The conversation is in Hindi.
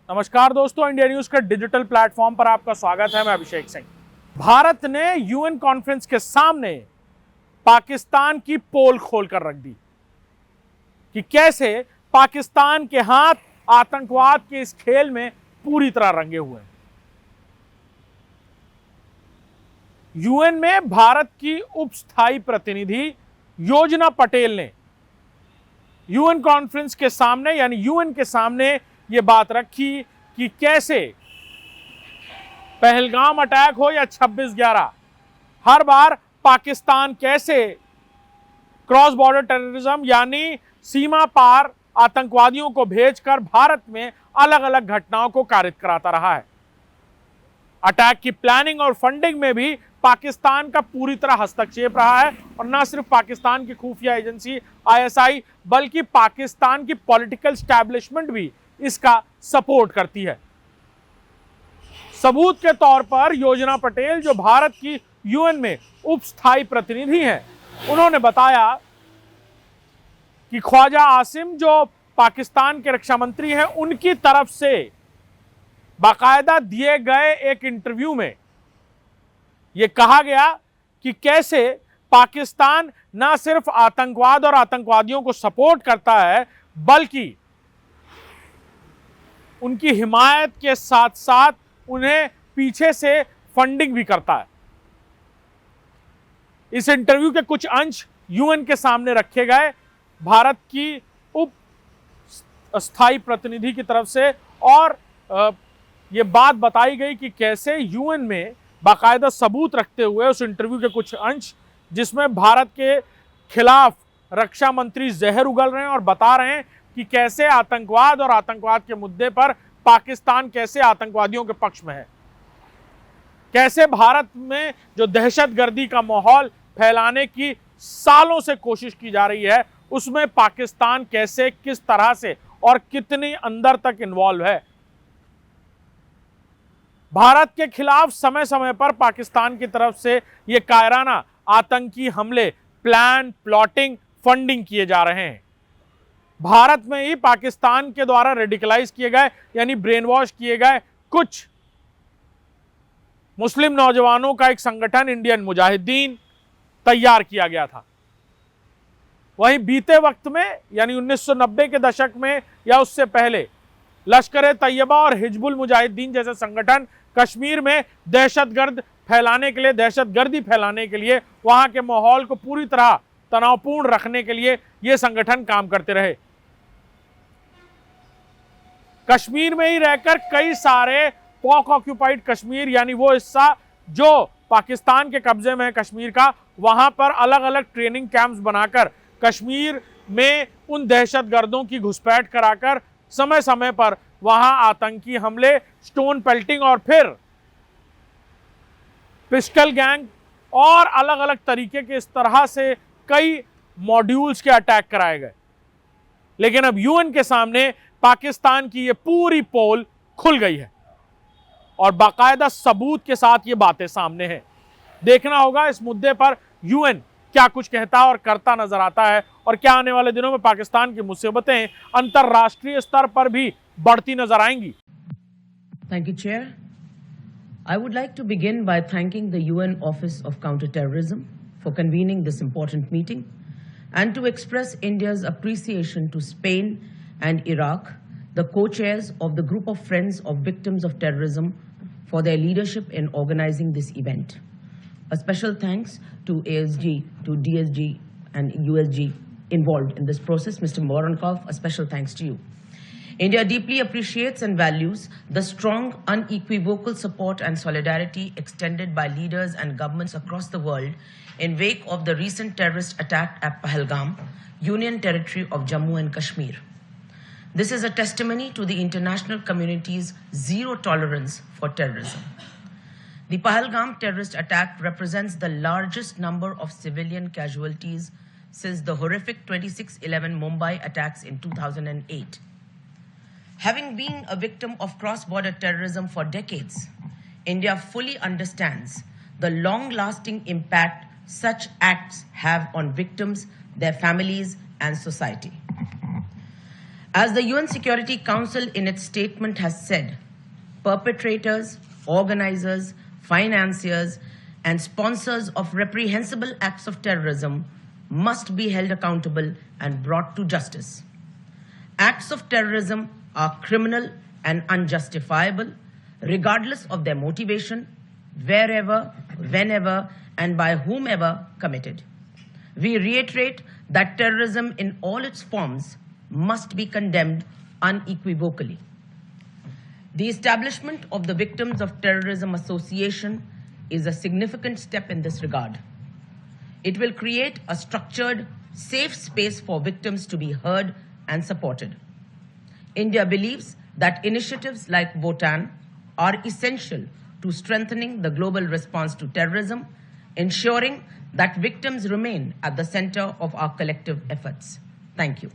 नमस्कार दोस्तों, इंडिया न्यूज के डिजिटल प्लेटफॉर्म पर आपका स्वागत है। मैं अभिषेक सिंह। भारत ने यूएन कॉन्फ्रेंस के सामने पाकिस्तान की पोल खोलकर रख दी कि कैसे पाकिस्तान के हाथ आतंकवाद के इस खेल में पूरी तरह रंगे हुए हैं। यूएन में भारत की उप स्थायी प्रतिनिधि योजना पटेल ने यूएन कॉन्फ्रेंस के सामने यानी यूएन के सामने ये बात रखी कि कैसे पहलगाम अटैक हो या 26/11, हर बार पाकिस्तान कैसे क्रॉस बॉर्डर टेररिज्म यानी सीमा पार आतंकवादियों को भेजकर भारत में अलग अलग घटनाओं को कारित कराता रहा है। अटैक की प्लानिंग और फंडिंग में भी पाकिस्तान का पूरी तरह हस्तक्षेप रहा है और न सिर्फ पाकिस्तान की खुफिया एजेंसी आईएसआई बल्कि पाकिस्तान की पॉलिटिकल स्टैब्लिशमेंट भी इसका सपोर्ट करती है। सबूत के तौर पर योजना पटेल, जो भारत की यूएन में उप स्थायी प्रतिनिधि हैं, उन्होंने बताया कि ख्वाजा आसिम, जो पाकिस्तान के रक्षा मंत्री हैं, उनकी तरफ से बाकायदा दिए गए एक इंटरव्यू में यह कहा गया कि कैसे पाकिस्तान न सिर्फ आतंकवाद और आतंकवादियों को सपोर्ट करता है बल्कि उनकी हिमायत के साथ साथ उन्हें पीछे से फंडिंग भी करता है। इस इंटरव्यू के कुछ अंश यूएन के सामने रखे गए भारत की उप स्थायी प्रतिनिधि की तरफ से और ये बात बताई गई कि कैसे यूएन में बाकायदा सबूत रखते हुए उस इंटरव्यू के कुछ अंश जिसमें भारत के खिलाफ रक्षा मंत्री जहर उगल रहे हैं और बता रहे हैं कि कैसे आतंकवाद और आतंकवाद के मुद्दे पर पाकिस्तान कैसे आतंकवादियों के पक्ष में है, कैसे भारत में जो दहशतगर्दी का माहौल फैलाने की सालों से कोशिश की जा रही है उसमें पाकिस्तान कैसे, किस तरह से और कितनी अंदर तक इन्वॉल्व है। भारत के खिलाफ समय समय पर पाकिस्तान की तरफ से ये कायराना आतंकी हमले, प्लान, प्लॉटिंग, फंडिंग किए जा रहे हैं। भारत में ही पाकिस्तान के द्वारा रेडिकलाइज किए गए यानी ब्रेन वॉश किए गए कुछ मुस्लिम नौजवानों का एक संगठन इंडियन मुजाहिदीन तैयार किया गया था। वहीं बीते वक्त में यानी 1990 के दशक में या उससे पहले लश्कर ए तैयबा और हिजबुल मुजाहिदीन जैसे संगठन कश्मीर में दहशतगर्दी फैलाने के लिए वहां के माहौल को पूरी तरह तनावपूर्ण रखने के लिए यह संगठन काम करते रहे। कश्मीर में ही रहकर कई सारे पॉक ऑक्यूपाइड कश्मीर यानी वो हिस्सा जो पाकिस्तान के कब्जे में है कश्मीर का, वहां पर अलग अलग ट्रेनिंग कैंप्स बनाकर कश्मीर में उन दहशतगर्दों की घुसपैठ कराकर समय समय पर वहां आतंकी हमले, स्टोन पेल्टिंग और फिर पिस्टल गैंग और अलग अलग तरीके के इस तरह से कई मॉड्यूल्स के अटैक कराए गए। लेकिन अब यूएन के सामने पाकिस्तान की ये पूरी पोल खुल गई है और बाकायदा सबूत के साथ ये बातें सामने हैं। देखना होगा इस मुद्दे पर यूएन क्या कुछ कहता और करता नजर आता है और क्या आने वाले दिनों में पाकिस्तान की मुसीबतें अंतरराष्ट्रीय स्तर पर भी बढ़ती नजर आएंगी। Thank you, Chair. I would like to begin by thanking the UN Office of Counterterrorism for convening this important meeting and to express India's appreciation to Spain and Iraq, the co-chairs of the Group of Friends of Victims of Terrorism, for their leadership in organizing this event. A special thanks to ASG, to DSG and USG involved in this process. Mr. Voronkov, a special thanks to you. India deeply appreciates and values the strong, unequivocal support and solidarity extended by leaders and governments across the world in wake of the recent terrorist attack at Pahalgam, Union Territory of Jammu and Kashmir. This is a testimony to the international community's zero tolerance for terrorism. The Pahalgam terrorist attack represents the largest number of civilian casualties since the horrific 26/11 Mumbai attacks in 2008. Having been a victim of cross-border terrorism for decades, India fully understands the long-lasting impact such acts have on victims, their families, and society. As the UN Security Council in its statement has said, perpetrators, organizers, financiers, and sponsors of reprehensible acts of terrorism must be held accountable and brought to justice. Acts of terrorism are criminal and unjustifiable, regardless of their motivation, wherever, whenever, and by whomever committed. We reiterate that terrorism in all its forms must be condemned unequivocally. The establishment of the Victims of Terrorism Association is a significant step in this regard. It will create a structured, safe space for victims to be heard and supported. India believes that initiatives like Votan are essential to strengthening the global response to terrorism, ensuring that victims remain at the center of our collective efforts. Thank you.